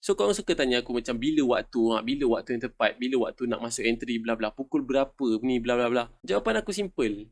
So korang suka tanya aku macam bila waktu yang tepat, bila waktu nak masuk entry bla bla, pukul berapa ni bla bla bla. Jawapan aku simple.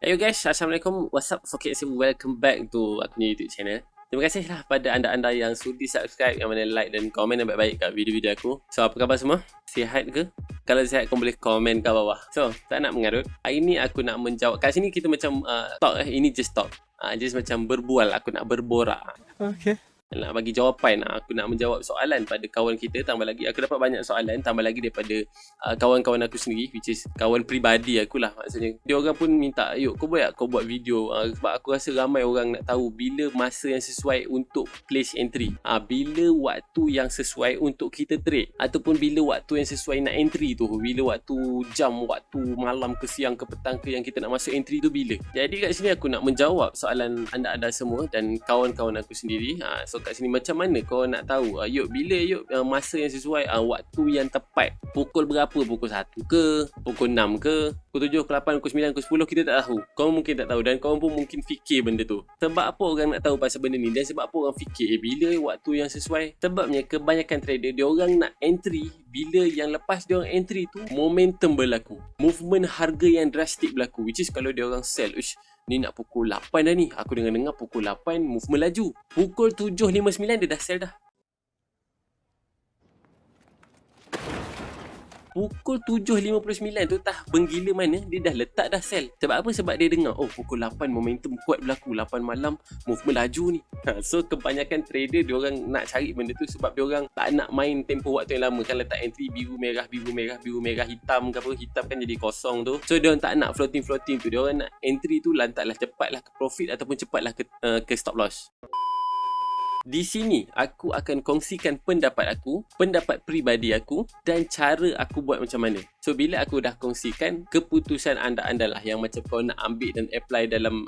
Hey guys, Assalamualaikum, what's up, Fokit Sim, welcome back to aku punya YouTube channel. Terima kasih lah pada anda-anda yang sudi subscribe, yang mana like dan komen yang baik-baik kat video-video aku. So, apa khabar semua? Sihat ke? Kalau sihat, korang boleh komen kat bawah. So, tak nak mengarut. Hari ni aku nak menjawab. Kat sini kita macam talk ini just talk. Just macam berbual, aku nak berborak. Okay. Nak bagi jawapan, aku nak menjawab soalan pada kawan kita. Tambah lagi, aku dapat banyak soalan. Tambah lagi daripada kawan-kawan aku sendiri, which is kawan peribadi aku lah maksudnya. Dia orang pun minta, yuk kau buat video. Sebab aku rasa ramai orang nak tahu bila masa yang sesuai untuk place entry. Bila waktu yang sesuai untuk kita trade. Ataupun bila waktu yang sesuai nak entry tu. Bila waktu jam, waktu malam ke siang ke petang ke yang kita nak masuk entry tu bila. Jadi kat sini aku nak menjawab soalan anda-anda semua dan kawan-kawan aku sendiri. So kat sini macam mana kau nak tahu bila masa yang sesuai, waktu yang tepat, pukul berapa, pukul 1 ke, pukul 6 ke, pukul 7, pukul 8, pukul 9, pukul 10, kita tak tahu. Kau mungkin tak tahu dan kau pun mungkin fikir benda tu. Sebab apa orang nak tahu pasal benda ni dan sebab apa orang fikir bila waktu yang sesuai? Sebabnya kebanyakan trader dia orang nak entry bila yang lepas dia orang entry tu momentum berlaku, movement harga yang drastik berlaku, which is kalau dia orang sell, ni nak pukul 8 dah ni. Aku dengar pukul 8 movement laju. Pukul 7.59 dia dah sell dah. Pukul 7.59 tu tah benggila mana dia dah letak dah sell. Sebab apa? Sebab dia dengar pukul 8 momentum kuat berlaku, 8 malam movement laju ni. So kebanyakan trader dia orang nak cari benda tu sebab dia orang tak nak main tempoh waktu yang lama. Kan letak entry biru merah hitam ke apa, hitam kan jadi kosong tu. So dia orang tak nak floating tu. Dia orang nak entry tu lantaklah cepatlah ke profit ataupun cepatlah ke stop loss. Di sini aku akan kongsikan pendapat aku, pendapat peribadi aku dan cara aku buat macam mana. So bila aku dah kongsikan, keputusan anda-anda lah yang macam kau nak ambil dan apply dalam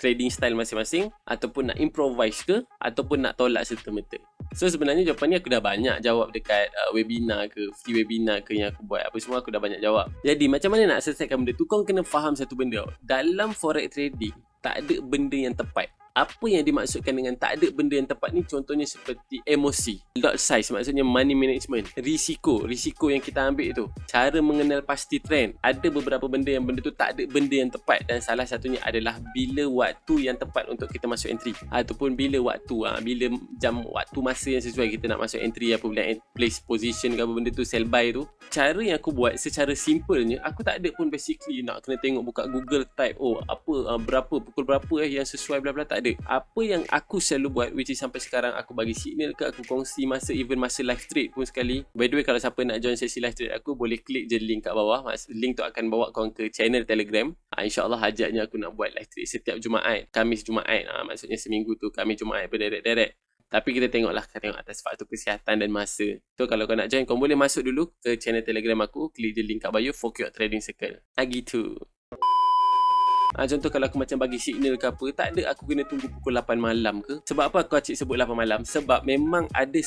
trading style masing-masing, ataupun nak improvise ke, ataupun nak tolak serta-merta. So sebenarnya jawapan ni aku dah banyak jawab dekat webinar ke, free webinar ke yang aku buat. Apa semua aku dah banyak jawab. Jadi macam mana nak selesaikan benda tu? Kau kena faham satu benda. Dalam forex trading tak ada benda yang tepat. Apa yang dimaksudkan dengan tak ada benda yang tepat ni, contohnya seperti emosi, lot size maksudnya money management, risiko yang kita ambil tu, cara mengenal pasti trend. Ada beberapa benda yang benda tu tak ada benda yang tepat dan salah satunya adalah bila waktu yang tepat untuk kita masuk entry ataupun bila waktu, bila jam waktu masa yang sesuai kita nak masuk entry, apabila place position ke apa benda tu, sell buy tu. Cara yang aku buat secara simpelnya, aku tak ada pun basically nak kena tengok buka Google type berapa pukul berapa yang sesuai bla bla, tak ada. Apa yang aku selalu buat, which is sampai sekarang aku bagi signal ke, aku kongsi masa live trade pun sekali. By the way, kalau siapa nak join sesi live trade aku, boleh klik je link kat bawah. Link tu akan bawa korang ke channel Telegram. InsyaAllah hajatnya aku nak buat live trade setiap Jumaat, Khamis Jumaat. Maksudnya seminggu tu Khamis Jumaat berderet-deret. Tapi kita tengok atas faktor kesihatan dan masa. So kalau kau nak join, kau boleh masuk dulu ke channel Telegram aku, klik je link kat bio, Fokit Trading Circle. Gitu. Contoh kalau aku macam bagi signal ke apa, tak ada aku kena tunggu pukul 8 malam ke. Sebab apa aku sebut 8 malam? Sebab memang ada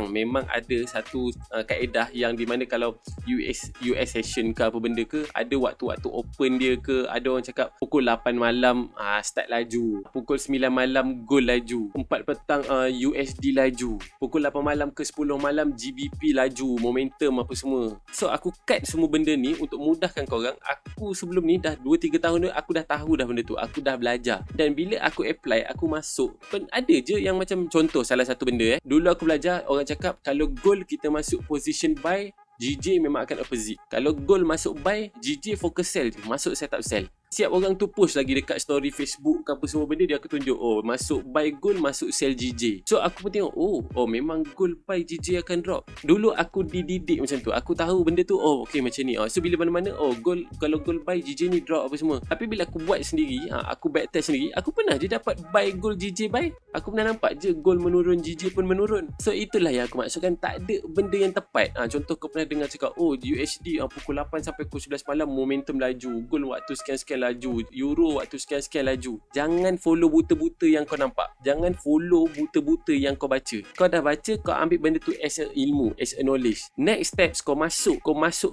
memang ada satu kaedah yang di mana kalau US session ke apa benda ke, ada waktu-waktu open dia ke, ada orang cakap pukul 8 malam start laju, pukul 9 malam gold laju, 4 petang USD laju, pukul 8 malam ke 10 malam GBP laju, momentum apa semua. So aku cut semua benda ni untuk mudahkan korang. Aku sebelum ni dah 2-3 tahun aku dah tahu dah benda tu, aku dah belajar. Dan bila aku apply, aku masuk, ada je yang macam contoh salah satu benda dulu aku belajar, orang cakap kalau gold kita masuk position buy, GJ memang akan opposite. Kalau gold masuk buy, GJ focus sell je, masuk setup sell. Siap orang tu post lagi dekat story Facebook ke apa semua benda, dia aku tunjuk masuk buy gold, masuk sell GJ. So aku pun tengok memang gold buy GJ akan drop. Dulu aku dididik macam tu, aku tahu benda tu okay macam ni. So bila mana-mana gold, kalau gold buy GJ ni drop apa semua. Tapi bila aku buat sendiri, aku backtest sendiri, aku pernah je dapat buy gold GJ buy. Aku pernah nampak je gold menurun, GJ pun menurun. So itulah yang aku maksudkan, tak ada benda yang tepat. Contoh kau pernah dengar cakap USD pukul 8 sampai pukul 11 malam momentum laju, gold waktu sekian-sekian sekian-sekian laju, euro waktu sekian-sekian laju. Jangan follow buta-buta yang kau nampak. Jangan follow buta-buta yang kau baca. Kau dah baca, kau ambil benda tu as a ilmu, as a knowledge. Next steps, kau masuk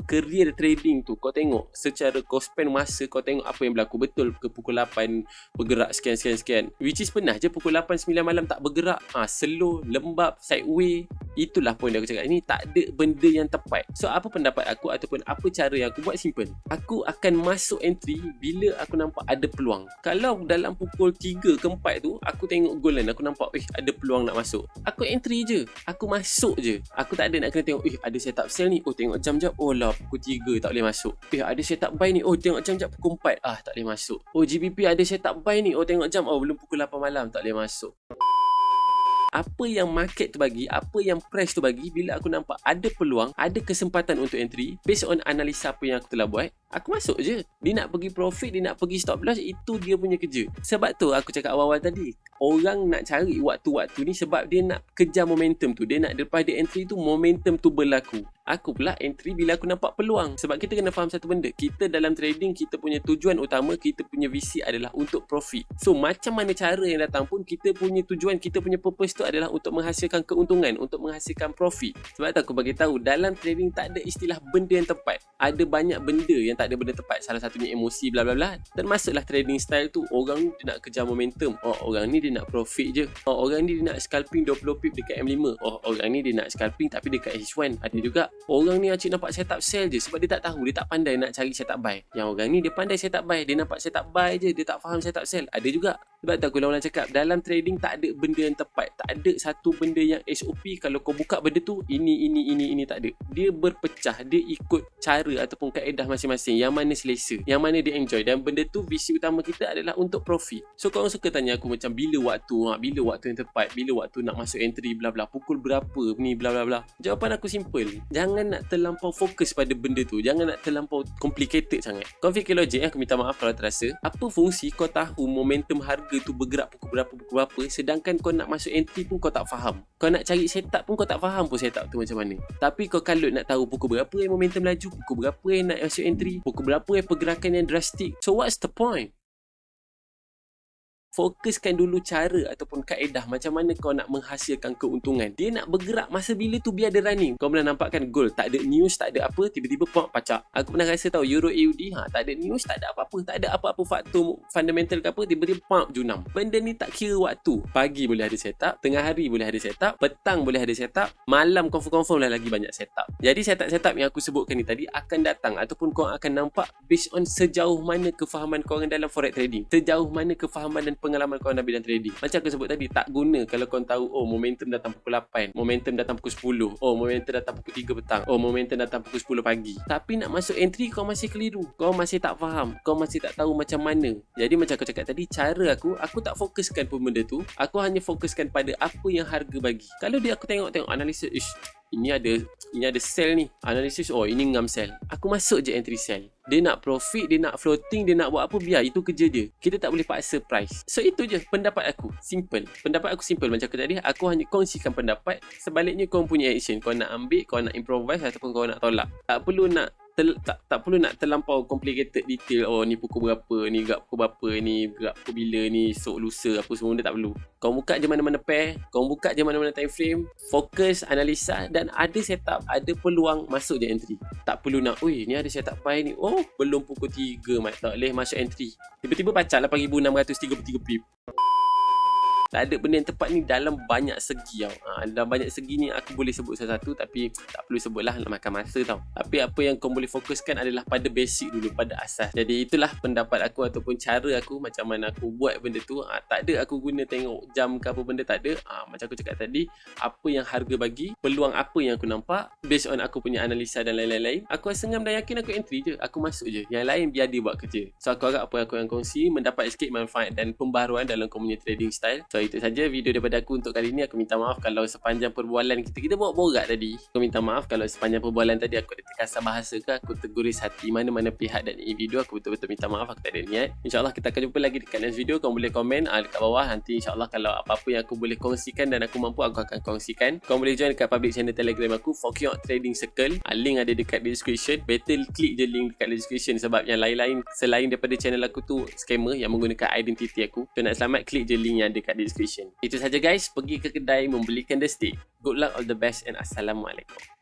career trading tu. Kau tengok secara kau spend masa, kau tengok apa yang berlaku. Betul ke pukul 8 bergerak sekian-sekian. Which is pernah je pukul 8, 9 malam tak bergerak. Slow, lembab, sideway. Itulah point aku cakap. Ini tak ada benda yang tepat. So apa pendapat aku ataupun apa cara yang aku buat? Simple. Aku akan masuk entry bila aku nampak ada peluang. Kalau dalam pukul 3 ke 4 tu aku tengok goal line, aku nampak ada peluang nak masuk, aku entry je. Aku masuk je. Aku tak ada nak kena tengok ada setup sell ni. Tengok jam-jam. Lah pukul 3 tak boleh masuk. Ada setup buy ni. Tengok jam-jam pukul 4. Tak boleh masuk. GBP ada setup buy ni. Tengok jam. Belum pukul 8 malam. Tak boleh masuk. Apa yang market tu bagi, apa yang price tu bagi, bila aku nampak ada peluang, ada kesempatan untuk entry based on analisa apa yang aku telah buat, aku masuk je. Dia nak pergi profit, dia nak pergi stop loss, itu dia punya kerja. Sebab tu aku cakap awal-awal tadi, orang nak cari waktu-waktu ni sebab dia nak kejar momentum tu. Dia nak daripada entry tu, momentum tu berlaku. Aku pula entry bila aku nampak peluang. Sebab kita kena faham satu benda. Kita dalam trading, kita punya tujuan utama, kita punya visi adalah untuk profit. So macam mana cara yang datang pun, kita punya tujuan, kita punya purpose tu adalah untuk menghasilkan keuntungan, untuk menghasilkan profit. Sebab tu aku bagi tahu, dalam trading tak ada istilah benda yang tepat. Ada banyak benda yang tak ada benda tepat. Salah satunya emosi, bla bla bla. Termasuklah trading style tu. Orang ni dia nak kejar momentum. Orang ni dia nak profit je. Orang ni dia nak scalping 20 pip dekat M5. Orang ni dia nak scalping tapi dekat H1. Ada juga. Orang ni acik nampak setup sell je sebab dia tak tahu, dia tak pandai nak cari setup buy. Yang orang ni dia pandai setup buy, dia nampak setup buy je, dia tak faham setup sell. Ada juga. Sebab tu aku ulang-ulang cakap, dalam trading tak ada benda yang tepat. Tak ada satu benda yang SOP. Kalau kau buka benda tu, ini tak ada. Dia berpecah, dia ikut cara ataupun kaedah masing-masing. Yang mana selesa, yang mana dia enjoy. Dan benda tu visi utama kita adalah untuk profit. So korang suka tanya aku macam bila waktu yang tepat, bila waktu nak masuk entry, bla bla, pukul berapa ni, bla bla bla. Jawapan aku simple. Jangan nak terlampau fokus pada benda tu. Jangan nak terlampau complicated sangat. Kau fikir logik, aku minta maaf kalau terasa. Apa fungsi kau tahu momentum harga tu bergerak pukul berapa, sedangkan kau nak masuk entry pun kau tak faham. Kau nak cari setup pun kau tak faham pun setup tu macam mana. Tapi kau kalut nak tahu pukul berapa yang momentum laju, pukul berapa yang nak masuk entry, pukul berapa yang pergerakan yang drastik. So what's the point? Fokuskan dulu cara ataupun kaedah macam mana kau nak menghasilkan keuntungan. Dia nak bergerak masa bila tu biar dia running. Kau pernah nampakkan gold, tak ada news, tak ada apa, tiba-tiba pacak. Aku pernah rasa tahu Euro AUD, tak ada news, tak ada apa-apa, tak ada apa-apa faktor fundamental ke apa, tiba-tiba junam. Benda ni tak kira waktu. Pagi boleh ada setup, tengah hari boleh ada setup, petang boleh ada setup, malam confirm lah lagi banyak setup. Jadi setup yang aku sebutkan ni tadi akan datang ataupun kau akan nampak based on sejauh mana kefahaman kau dalam forex trading, sejauh mana kefahaman dan pengalaman kau dalam bidang trading. Macam aku sebut tadi, tak guna kalau kau tahu momentum datang pukul 8, momentum datang pukul 10, momentum datang pukul 3 petang, momentum datang pukul 10 pagi. Tapi nak masuk entry kau masih keliru. Kau masih tak faham, kau masih tak tahu macam mana. Jadi macam aku cakap tadi, cara aku tak fokuskan pun benda tu. Aku hanya fokuskan pada apa yang harga bagi. Kalau dia aku tengok analisa, ini ada sell ni, analisis, ini ngam sell, aku masuk je entry sell. Dia nak profit, dia nak floating, dia nak buat apa, biar, itu kerja dia. Kita tak boleh paksa price. So itu je pendapat aku, simple. Pendapat aku simple. Macam aku tadi, aku hanya kongsikan pendapat. Sebaliknya kau punya action, kau nak ambil, kau nak improvise ataupun kau nak tolak. Tak perlu nak tak perlu nak terlampau complicated detail. Ni pukul berapa, ni gerak pukul berapa, ni gerak pukul bila, ni esok lusa, apa semua benda tak perlu. Kau buka je mana-mana pair, kau buka je mana-mana time frame, fokus, analisa, dan ada setup, ada peluang, masuk je entry. Tak perlu nak, ni ada setup buy ni, belum pukul 3, tak boleh masuk entry. Tiba-tiba pacak 8,633 pip. Tak ada benda yang tepat ni dalam banyak segi tau. Dalam banyak segi ni aku boleh sebut satu-satu, tapi tak perlu sebutlah, nak makan masa tau. Tapi apa yang kau boleh fokuskan adalah pada basic dulu, pada asas. Jadi itulah pendapat aku ataupun cara aku macam mana aku buat benda tu. Tak ada aku guna tengok jam ke apa benda, tak ada. Macam aku cakap tadi, apa yang harga bagi, peluang apa yang aku nampak, based on aku punya analisa dan lain-lain. Aku sengam dan yakin, aku entry je, aku masuk je. Yang lain biar dia buat kerja. So aku harap apa yang aku yang kongsi mendapat sikit manfaat dan pembaharuan dalam kau punya trading style. So Itu saja video daripada aku untuk kali ni. Aku minta maaf kalau sepanjang perbualan kita borak tadi. Aku minta maaf kalau sepanjang perbualan tadi aku ada terkasar bahasa ke, aku terguris hati mana-mana pihak dan individu. Aku betul-betul minta maaf, aku tak ada niat. InsyaAllah kita akan jumpa lagi dekat next video. Kau boleh komen dekat bawah. Nanti insyaAllah kalau apa-apa yang aku boleh kongsikan dan aku mampu, aku akan kongsikan. Kau boleh join dekat public channel Telegram aku, Fokyok Trading Circle. Link ada dekat description. Better klik je link dekat description, sebab yang lain-lain selain daripada channel aku tu scammer yang menggunakan identiti aku. So nak selamat, klik je link yang ada kat description. Itu saja guys, pergi ke kedai membelikan the stick. Good luck, all the best and Assalamualaikum.